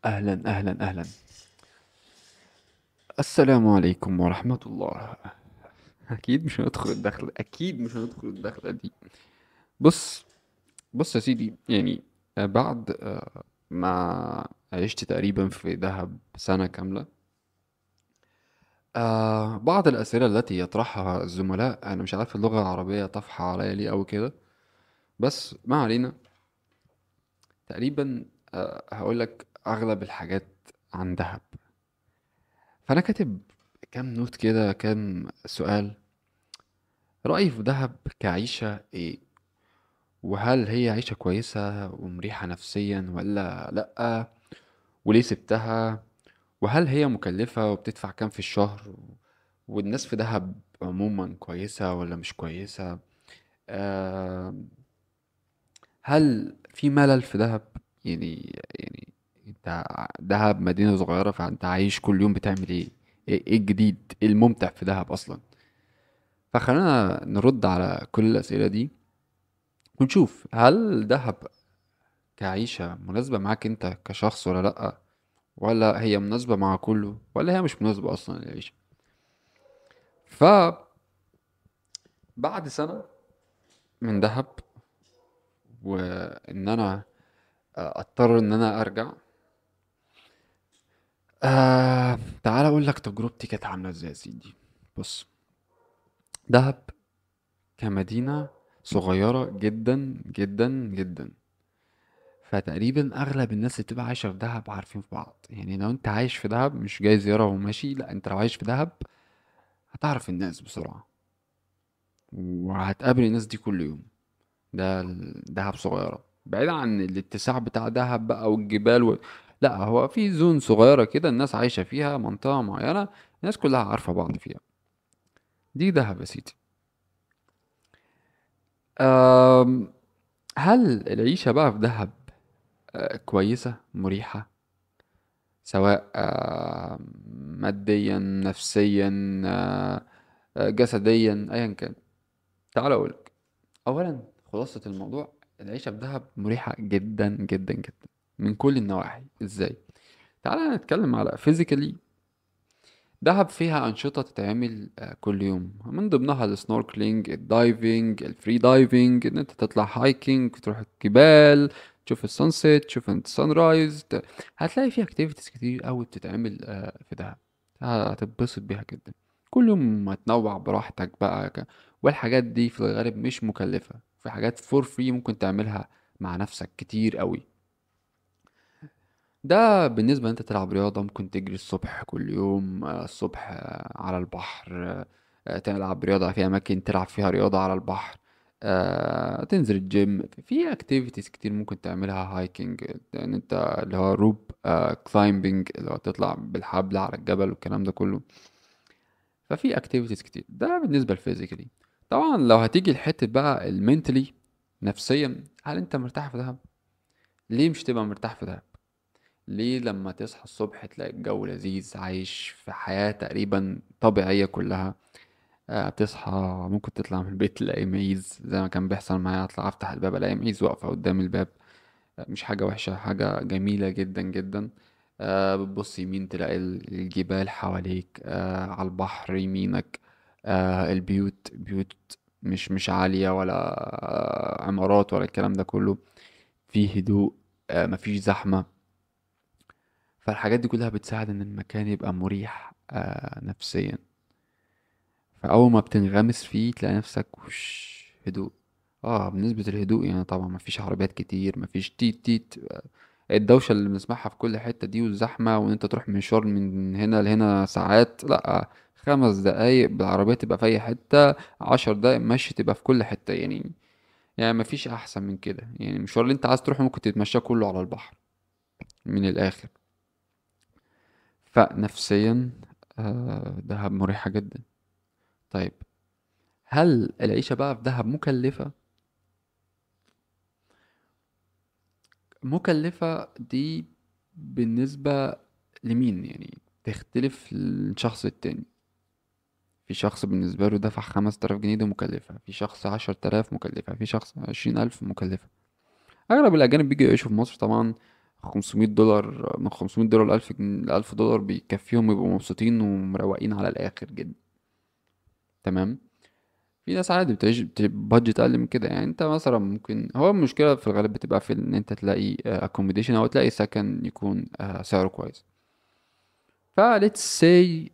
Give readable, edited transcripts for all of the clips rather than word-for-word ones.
أهلا أهلا أهلا. السلام عليكم ورحمة الله. أكيد مش هندخل الدخل، أكيد مش هندخل الدخلة دي. بص بص يا سيدي، يعني بعد ما عشت تقريبا في دهب سنة كاملة. بعض الأسئلة التي يطرحها الزملاء، أنا مش عارف اللغة العربية طافحة عليا ليه أوي كده، بس ما علينا. تقريبا هقولك أغلب الحاجات عن دهب. فأنا كاتب كام نوت كده، كام سؤال. رأيي في دهب كعيشة ايه؟ وهل هي عيشة كويسة ومريحة نفسيا ولا لأ؟ وليه سبتها؟ وهل هي مكلفة وبتدفع كام في الشهر؟ والناس في دهب عموما كويسة ولا مش كويسة؟ آه هل في ملل في دهب؟ يعني انت دهب مدينة صغيرة، فانت عايش كل يوم بتعمل ايه؟ ايه الجديد؟ ايه الممتع في دهب اصلا؟ فخلينا نرد على كل الأسئلة دي ونشوف هل دهب كعيشة مناسبة معاك انت كشخص ولا لأ، ولا هي مناسبة مع كله، ولا هي مش مناسبة أصلا للعيشة. فبعد سنة من دهب، وإن أنا أضطر إن أنا أرجع. تعال أقول لك تجربتي كانت عاملة إزاي يا سيدي. بص، دهب كمدينة صغيرة جدا جدا جدا، فتقريبا أغلب الناس اللي بتبقى عايشة في دهب عارفين في بعض. يعني لو أنت عايش في دهب مش جاي زيارة وماشي، لأ، أنت لو عايش في دهب هتعرف الناس بسرعة، وهتقابل الناس دي كل يوم. ده دهب صغيرة، بعيد عن الاتساع بتاع دهب بقى والجبال لا، هو في زون صغيرة كده الناس عايشة فيها، منطقة معينة الناس كلها عارفة بعض فيها. دي دهب يا سيدي. أم... هل العيشة بقى في دهب كويسة مريحة، سواء ماديا نفسيا جسديا أيا كان؟ تعال أقولك. اولا، خلاصة الموضوع، العيشة في دهب مريحة جدا جدا جدا من كل النواحي. ازاي؟ تعالى نتكلم على فيزيكالي. دهب فيها أنشطة تتعمل كل يوم، من ضمنها السنوركلينج، الدايفنج، الفري دايفنج، ان انت تطلع هايكنج، تروح الجبال، تشوف السانسيت، تشوف السان رايز. هتلاقي فيها اكتيفيتيز كتير قوي بتتعمل في دهب. هتتبسط بيها جدا. كل يوم هتنوع براحتك بقى والحاجات دي في الغالب مش مكلفة، في حاجات فور فري ممكن تعملها مع نفسك كتير قوي. ده بالنسبة ان انت تلعب رياضة، ممكن تجري الصبح كل يوم الصبح على البحر. تلعب رياضة في اماكن تلعب فيها رياضة على البحر. تنزل الجيم، في اكتيفيتيز كتير ممكن تعملها. هايكنج، ان انت اللي هو روب كلايمبينج، اللي هو تطلع بالحبل على الجبل والكلام ده كله. ففي اكتيفيتيز كتير. ده بالنسبة للفيزيكالي. طبعا لو هتيجي لحتة بقى المنتلي، نفسيا، هل انت مرتاح في دهب؟ ليه مش تبقى مرتاح في دهب؟ ليه لما تصحى الصبح تلاقي الجو لذيذ، عايش في حياة تقريبا طبيعية كلها؟ تصحى، ممكن تطلع من البيت تلاقي معيز زي ما كان بيحصل معايا، اطلع افتح الباب الاقي معيز واقفة قدام الباب. مش حاجة وحشة، حاجة جميلة جدا جدا. بتبص يمين تلاقي الجبال حواليك، على البحر يمينك. البيوت بيوت مش عالية، ولا عمارات ولا الكلام ده كله. فيه هدوء، مفيش زحمة. فالحاجات دي كلها بتساعد ان المكان يبقى مريح نفسيا. فاول ما بتنغمس فيه تلاقي نفسك هدوء. اه، بنسبة الهدوء يعني طبعا مفيش عربيات كتير، مفيش تيت تيت الدوشة اللي بنسمعها في كل حتة دي، والزحمة، وان انت تروح مشوار من هنا لهنا ساعات. لا، 5 دقايق بالعربية تبقى في اي حتة، 10 دقايق مشي تبقى في كل حتة يعني مفيش احسن من كده. يعني المشوار اللي انت عايز تروحه ممكن تتمشاه كله على البحر، من الاخر. فنفسيا دهب مريحة جدا. طيب، هل العيشة بقى في دهب مكلفة؟ مكلفة دي بالنسبة لمين يعني؟ تختلف للشخص التاني. في شخص بالنسبة له دفع 5000 جنيه دي مكلفة، في شخص 10000 مكلفة، في شخص 20000 مكلفة. أغلب الأجانب بيجوا يعيشوا في مصر طبعا $500، من $500 ل1000 دولار بيكفيهم يبقوا مبسوطين ومروقين على الآخر جدا. تمام. في ناس عادي بتعيش بادجت أقل من كده. يعني انت مثلا ممكن، هو المشكلة في الغالب بتبقى في ان انت تلاقي accommodation او تلاقي سكن يكون سعره كويس. ف let's say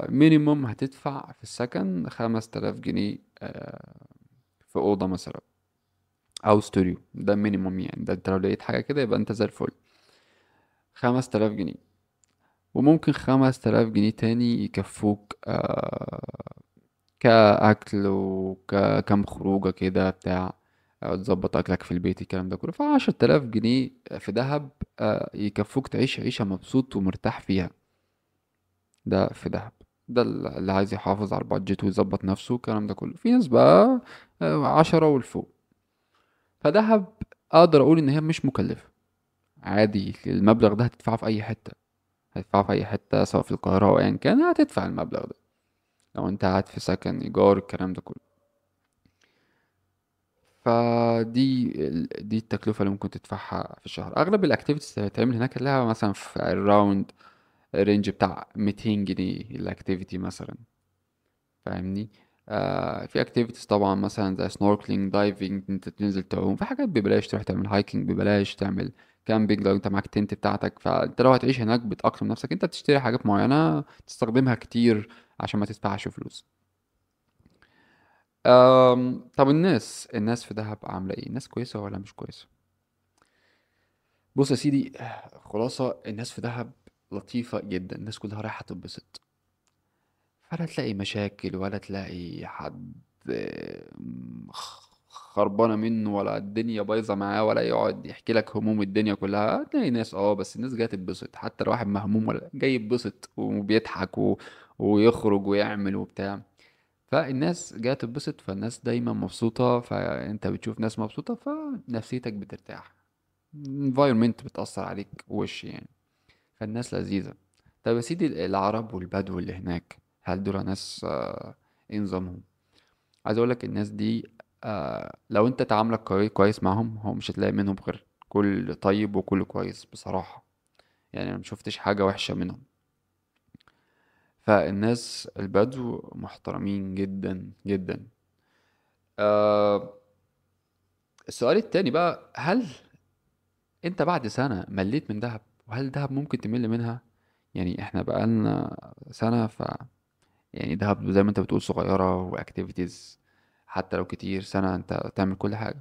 minimum هتدفع في السكن 5000 جنيه في أوضة مثلا أو استوديو. ده مينيموم يعني. ده انت لو لقيت حاجة كده يبقى انت زي الفل. 5000 جنيه. وممكن 5000 جنيه تاني يكفوك كأكل وككم خروجة كده بتاع، تظبط أكلك في البيت الكلام ده كله. ف10 آلاف جنيه في دهب يكفوك تعيش عيشة مبسوط ومرتاح فيها. ده في دهب. ده اللي عايز يحافظ على البادجت ويظبط نفسه الكلام ده كله. في ناس بقى 10 والفوق. فدهب أقدر أقول إن هي مش مكلفة. عادي المبلغ ده هتدفعه في أي حتة. هتدفعه في أي حتة سواء في القاهرة أو أيا كان هتدفع المبلغ ده لو أنت قاعد في سكن إيجار الكلام ده كله. دي التكلفة اللي ممكن تدفعها في الشهر. أغلب الأكتيفيتيز اللي هتعمل هناك لها مثلا في الراوند رينج بتاع 200 جنيه الأكتيفيتي مثلا. فاهمني؟ في اكتيفيتيز طبعا مثلا زي سنوركلينج دايفنج، انت تنزل تعوم في حاجات ببلاش، تروح تعمل هايكنج ببلاش، تعمل كامبينج لو انت معاك تنت بتاعتك. فانت لو هتعيش هناك بتأقلم نفسك، انت بتشتري حاجات معينة تستخدمها كتير عشان ما تدفعش فلوس. طب الناس في دهب عاملة ايه؟ الناس كويسة ولا مش كويسة؟ بص يا سيدي، خلاصة الناس في دهب لطيفة جدا. الناس كلها رايحة تتبسط. فلا تلاقي مشاكل ولا تلاقي حد خربانة منه ولا الدنيا بايظة معاه ولا يقعد يحكي لك هموم الدنيا كلها. هتلاقي ناس بس الناس جاية تتبسط. حتى لو واحد مهموم ولا جاي يتبسط وبيضحك ويخرج ويعمل وبتاع. فالناس جاية تتبسط، فالناس دايما مبسوطة، فانت بتشوف ناس مبسوطة فنفسيتك بترتاح. environment بتأثر عليك وش يعني. فالناس لذيذة. طب يا سيدي العرب والبدو اللي هناك، هل دول ناس ايه نظامهم؟ عايز اقولك الناس دي لو انت تعاملك كويس معاهم، هو مش هتلاقي منهم غير كل طيب وكل كويس بصراحة. يعني انا مشوفتش حاجة وحشة منهم. فالناس البدو محترمين جدا جدا. آه السؤال التاني بقى، هل انت بعد سنة مليت من دهب؟ وهل دهب ممكن تمل منها؟ يعني احنا بقالنا سنة. يعني دهب زي ما انت بتقول صغيرة واكتيفيتيز، حتى لو كتير سنة انت تعمل كل حاجة.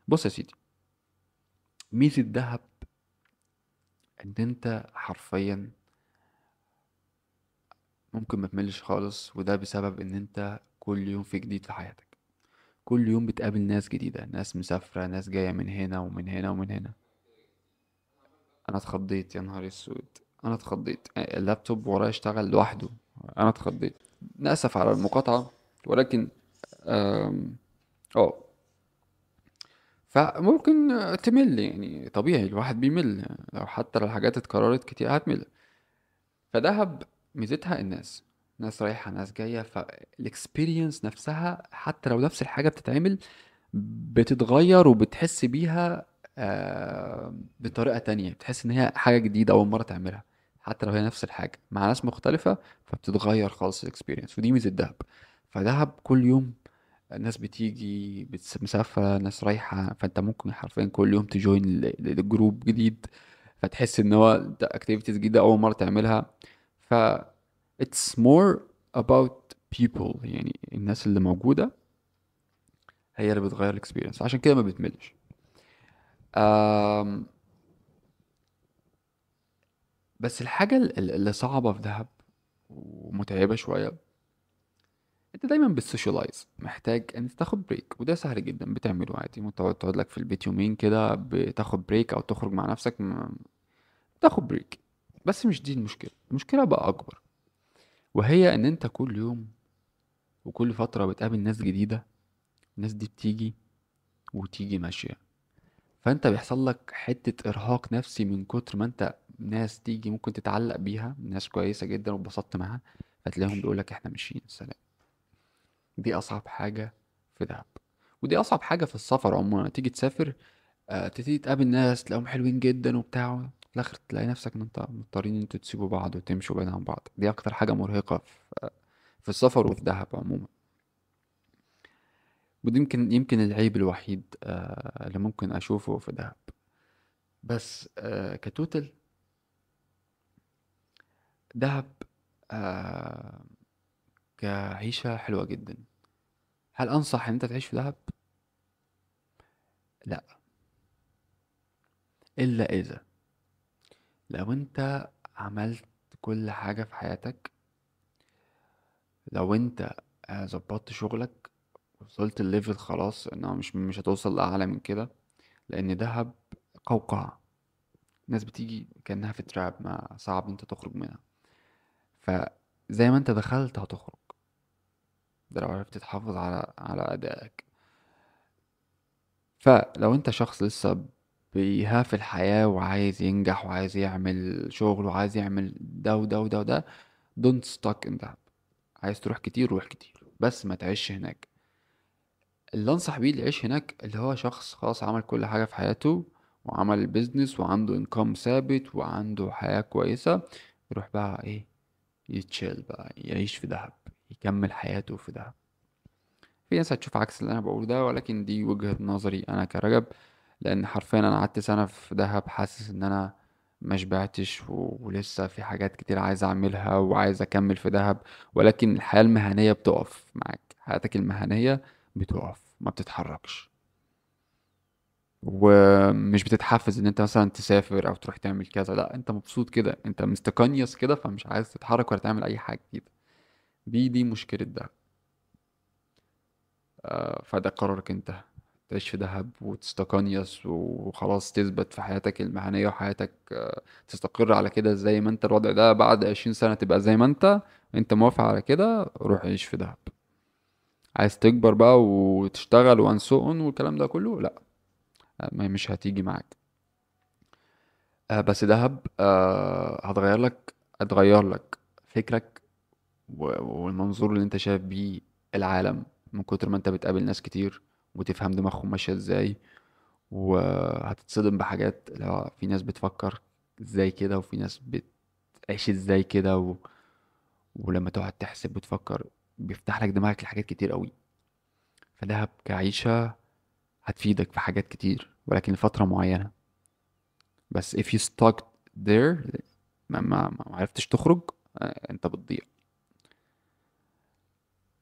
بص يا سيدي، ميزة دهب ان انت حرفيا ممكن ما تملش خالص. وده بسبب ان انت كل يوم في جديد في حياتك. كل يوم بتقابل ناس جديدة، ناس مسافرة، ناس جاية من هنا ومن هنا ومن هنا. انا اتخضيت، يا نهار اسود. انا اتخضيت، اللابتوب ورايا اشتغل لوحده. انا اتخضيت. نأسف على المقاطعة، ولكن آم، اه فممكن تمل. يعني طبيعي الواحد بيمل. لو حتى لو الحاجات اتكررت كتير هتمل. فدهب ميزتها الناس. ناس رايحة ناس جاية، فالاكسبيرينس نفسها حتى لو نفس الحاجة بتتعمل بتتغير وبتحس بيها بطريقة تانية. بتحس ان هي حاجة جديدة أول مرة تعملها. حتى لو هي نفس الحاجة مع ناس مختلفة، فبتتغير خالص الاكسبيرينس. ودي ميزة دهب. فدهب كل يوم ناس بتيجي مسافرة، ناس رايحة. فانت ممكن حرفيا كل يوم تجوين الجروب جديد. فتحس ان هو اكتيفيتيز جديدة اول مرة تعملها. ف it's more about people. يعني الناس اللي موجودة هي اللي بتغير الاكسبيرينس، عشان كده ما بتملش. أم... بس الحاجة اللي صعبة في دهب ومتعبة شوية، انت دايما بتسوشيالايز، محتاج ان انت تاخد بريك. وده سهل جدا بتعمله عادي. ممكن تقعد لك في البيت يومين كده، بتاخد بريك او تخرج مع نفسك تاخد بريك. بس مش دي المشكلة. المشكلة بقى اكبر، وهي ان انت كل يوم وكل فترة بتقابل ناس جديدة. الناس دي بتيجي وتيجي ماشية. فانت بيحصل لك حتة ارهاق نفسي من كتر ما انت ناس تيجي ممكن تتعلق بيها، ناس كويسة جدا واتبسطت معاها، فتلاقيهم بيقولك احنا ماشيين السلام. دي اصعب حاجة في دهب. ودي اصعب حاجة في السفر عموما. تيجي تسافر تبتدي تقابل ناس تلاقيهم حلوين جدا وبتاع، في الاخر تلاقي نفسك ان انت مضطرين ان انتوا تسيبوا بعض وتمشوا بعيد عن بعض. دي اكتر حاجة مرهقة في السفر وفي دهب عموما. ودي يمكن العيب الوحيد اللي ممكن اشوفه في دهب. بس كتوتل، دهب آه، كعيشة حلوة جدا. هل انصح ان انت تعيش في دهب؟ لا، الا اذا لو انت عملت كل حاجة في حياتك، لو انت ظبطت شغلك، وصلت الليفل خلاص انه مش هتوصل لأعلى من كده. لأن دهب قوقعة، الناس بتيجي كأنها في تراب، ما صعب انت تخرج منها. فزي ما انت دخلت هتخرج، ده لو عرفت تحافظ على أدائك. فلو انت شخص لسه بيهاف الحياة وعايز ينجح وعايز يعمل شغل وعايز يعمل ده وده وده وده، don't stuck in دهب. عايز تروح كتير روح كتير، بس ما تعيش هناك. اللي انصح بيه اللي يعيش هناك اللي هو شخص خلاص عمل كل حاجة في حياته، وعمل البيزنس وعنده انكم ثابت وعنده حياة كويسة، يروح بقى ايه، يتشيل بقى، يعيش في دهب، يكمل حياته في دهب. في ناس هتشوف عكس اللي انا بقوله ده، ولكن دي وجهة نظري انا كرجب. لان حرفيا انا قعدت سنة في دهب حاسس ان انا ما شبعتش ولسه في حاجات كتير عايز اعملها وعايز اكمل في دهب. ولكن الحياة المهنية بتقف معاك، حياتك المهنية بتقف ما بتتحركش، ومش بتتحفز ان انت مثلا تسافر او تروح تعمل كذا. لا، انت مبسوط كده، انت مستقنيس كده، فمش عايز تتحرك ولا تعمل اي حاجة جديدة. دي مشكلة ده. فده قرارك انت، تعيش في دهب وتستقنيس وخلاص، تثبت في حياتك المهنية وحياتك تستقر على كده. زي ما انت الوضع ده بعد 20 سنة تبقى زي ما انت موافق على كده، روح عيش في دهب. عايز تكبر بقى وتشتغل وانسؤن والكلام ده كله، لا، مش هتيجي معاك. بس دهب هتغير لك فكرك والمنظور اللي انت شايف بيه العالم، من كتر ما انت بتقابل ناس كتير وتفهم دماغهم ماشية ازاي. وهتتصدم بحاجات، اللي هو في ناس بتفكر ازاي كده، وفي ناس بتعيش ازاي كده ولما تقعد تحسب وتفكر بيفتح لك دماغك لحاجات كتير قوي. فدهب كعيشة هتفيدك في حاجات كتير، ولكن لفترة معينة. بس if you stuck there، ما عرفتش تخرج، انت بتضيع.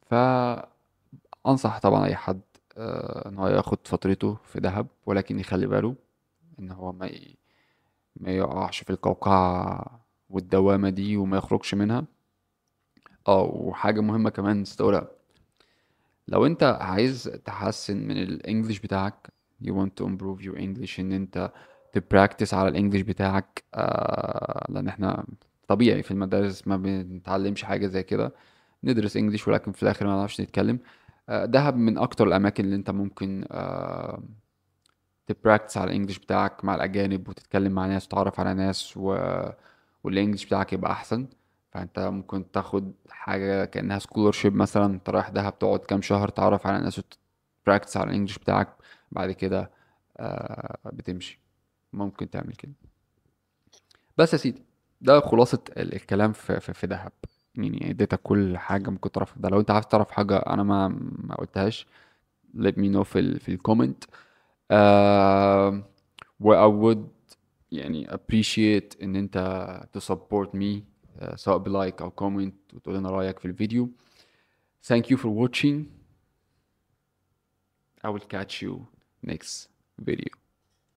فأنصح طبعا أي حد إن هو ياخد فترته في دهب، ولكن يخلي باله إن هو ما يقعش في القوقعة والدوامة دي وما يخرجش منها. اه، وحاجة مهمة كمان نستوعبها، لو انت عايز تحسن من الانجليش بتاعك، you want to improve your English، ان انت تبراكتس على الانجليش بتاعك. لان احنا طبيعي في المدارس ما بنتعلمش حاجة زي كده، ندرس انجليش ولكن في الاخر ما نعرفش نتكلم. دهب من اكتر الاماكن اللي انت ممكن تبراكتس على الانجليش بتاعك مع الاجانب، وتتكلم مع ناس وتتعرف على ناس والانجليش بتاعك يبقى احسن. فانت ممكن تاخد حاجه كانها سكولرشيب مثلا، انت رايح دهب تقعد كام شهر تعرف على ناس وتبراكتس على الانجليش بتاعك، بعد كده بتمشي. ممكن تعمل كده. بس يا سيدي، ده خلاصة الكلام في دهب. يعني اديتك كل حاجة ممكن تعرف ده. لو انت عايز تعرف حاجة انا ما قلتهاش، let me know في الكومنت. آه و I would يعني appreciate ان انت support me، سواء بلايك او كومنت وتقول لنا رأيك في الفيديو. Thank you for watching. I will catch you next video.